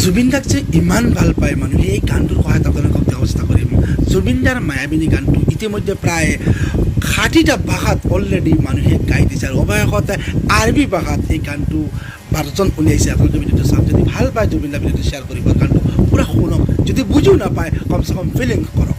জুবিন দাক যে ইমান ভাল পায় মানুহে এই গানটোৰ সহায়ত আপোনালোকক ব্যৱস্থা কৰিম। জুবিন দাৰ মায়াবিনী গানটো ইতিমধ্যে প্ৰায় 60টা ভাষাত অলৰেডি মানুহে গাই দিছে আৰু অৱশেষতে আৰবী ভাষাত এই গানটো ভাৰ্জন উলিয়াইছে। আপোনালোকে ভিডিঅ'টো চাওক, যদি ভাল পায় জুবিন দাৰ ভিডিঅ'টো শ্বেয়াৰ কৰিব, গানটো পুৰা শুনক, যদি বুজিও নাপায় কমচে কম ফিলিং কৰক।